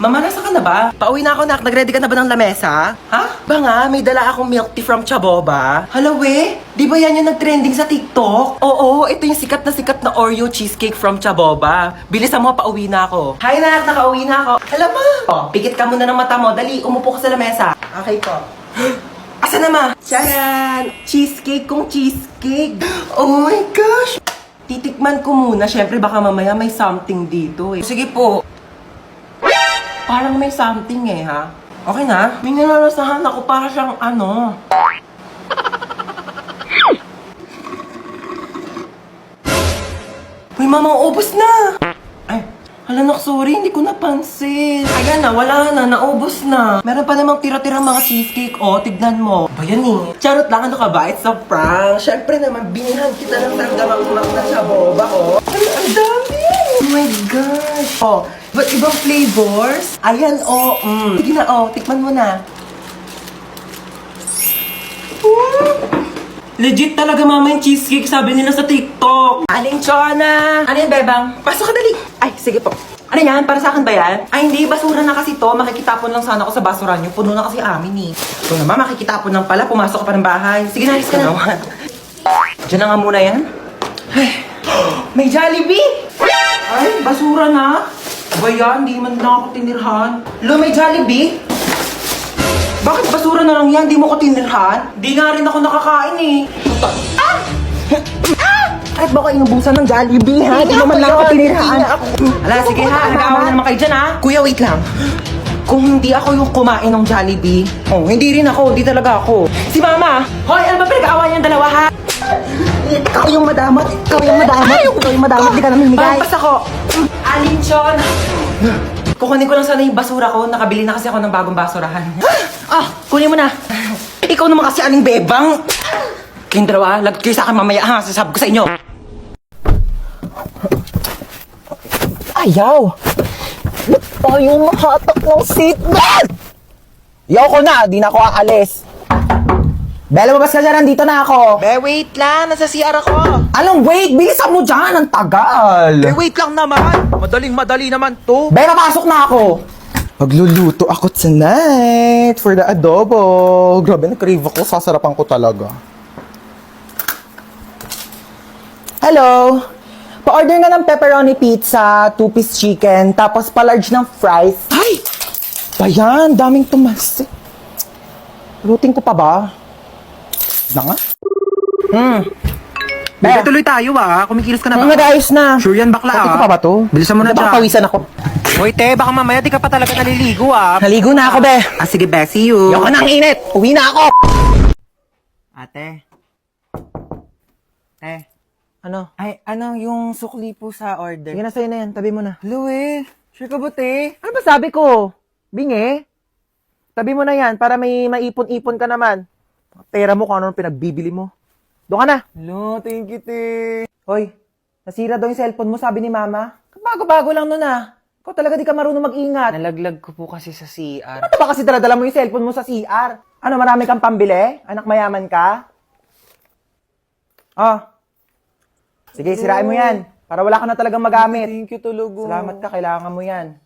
Mama, nasa ka na ba? Pauwi na ako, nak. Nag-ready ka na ba ng lamesa? Ha? Ba nga, may dala akong milk tea from Chaboba. Hala, we? Di ba yan yung nag-trending sa TikTok? Oo, ito yung sikat na Oreo cheesecake from Chaboba. Bilisan mo, pauwi na ako. Hi, nak. Nakauwi na ako. Hala, ma. Oh, pikit ka muna ng mata mo. Dali, umupo ka sa lamesa. Okay po. Asa na, ma? Charan! Cheesecake kong cheesecake. Oh my gosh! Titikman ko muna. Siyempre, baka mamaya may something dito eh. Sige po. Parang may something eh, ha? Okay na? May nalalasahan ako para siyang ano. Uy, mama, ubos na! Ay, hala nak, sorry, hindi ko napansin. Ayan na, wala na, naubos na. Meron pa namang tira-tirang mga cheesecake, oh, tignan mo. Ba yan eh? Charot lang, ano ka ba? It's a prank. Siyempre naman, binihan kita ng tanggamang na Chaboba, oh. Ay, ang dami! Oh my gosh! Oh, but ibang flavors? Ayan, oh, Sige na, oh, tikman mo na. Legit talaga, mama, yung cheesecake, sabi nila sa TikTok. Aling Chona! Ano yan, bebang? Pasok ka dali! Ay, sige po. Ano yan? Para sa akin ba yan? Ay, hindi. Basura na kasi to. Makikitapon lang sana ako sa basura nyo. Puno na kasi amin eh. Ito naman, makikitapon lang pala. Pumasok ka pa ng bahay. Sige na, alis ka na. Diyan na nga muna yan. Ay, may Jollibee! Ay, basura na. Ba yan? Hindi man lang ako tinirhan. Lo, may Jollibee? Bakit basura na lang yan? Di mo ko tinirhan? Di nga rin ako nakakain eh. Kahit ba ko inubusan ng Jollibee, ha? Di naman lang ako tinirhaan. Ala, sige ha. Nag-aawa na naman kayo dyan, ha? Kuya, wait lang. Kung hindi ako yung kumain ng Jollibee, hindi rin ako. Hindi talaga ako. Si Mama! Hoy, ano ba pinag-aawa niyang dalawa, ha? Ikaw yung madamot. Ikaw yung madamot. Ikaw yung madamot. Di ka namimigay. Pampas ako. Alinchon. Kukunin ko lang sana yung basura ko. Nakabili na kasi ako ng bagong basurahan. Kunin mo na. Ikaw naman kasi aling bebang. Kayong dalawa, lagot kayo sa akin mamaya ha. Sasabi ko sa inyo. Ayaw! Ayaw makatak ng seatbelt! Yaw ko na, di na ako aalis. Bella, babas ka dyan, nandito na ako. Be, wait lang, nasa CR ako. Anong wait? Bilisan mo dyan, ang tagal. Be, wait lang naman. Madaling-madali naman to. Be, napasok na ako. Magluluto ako tonight for the adobo. Grabe, na-crave ako, sasarapan ko talaga. Hello? Pa-order na ng pepperoni pizza, 2-piece chicken, tapos pa-large ng fries. Ay! Bayan, daming tumalsik. Luting ko pa ba? Na nga? Bebe, tuloy tayo kumikilos ka na ba? Nag-ayos na. Sure yan, bakla Pati ko pa ba to? Bilisan mo na dyan. Baka pawisan ako. Hoy, te, baka mamaya di ka pa talaga naliligo Naligo na ako, be. Sige, be, see you. Yoko na ang init. Uwi na ako. Ate. Ano? Ay, ano yung sukli po sa order? Sige na, sa'yo na yan. Tabi mo na. Louie, sure ka ba, te? Ano ba sabi ko? Bingi? Tabi mo na yan para may maipon-ipon ka naman. Pera mo kung ano pinagbibili mo. Doon ka na. Hello, thank you, te. Hoy, nasira daw yung cellphone mo, sabi ni mama. Bago-bago lang nun Ikaw talaga di ka marunong mag-ingat. Nalaglag ko po kasi sa CR. Ano ba kasi daladala mo yung cellphone mo sa CR? Ano, marami kang pambili? Anak mayaman ka? Sige, sirain mo yan. Para wala ka na talagang magamit. Thank you, Tulugo. Salamat ka, kailangan mo yan.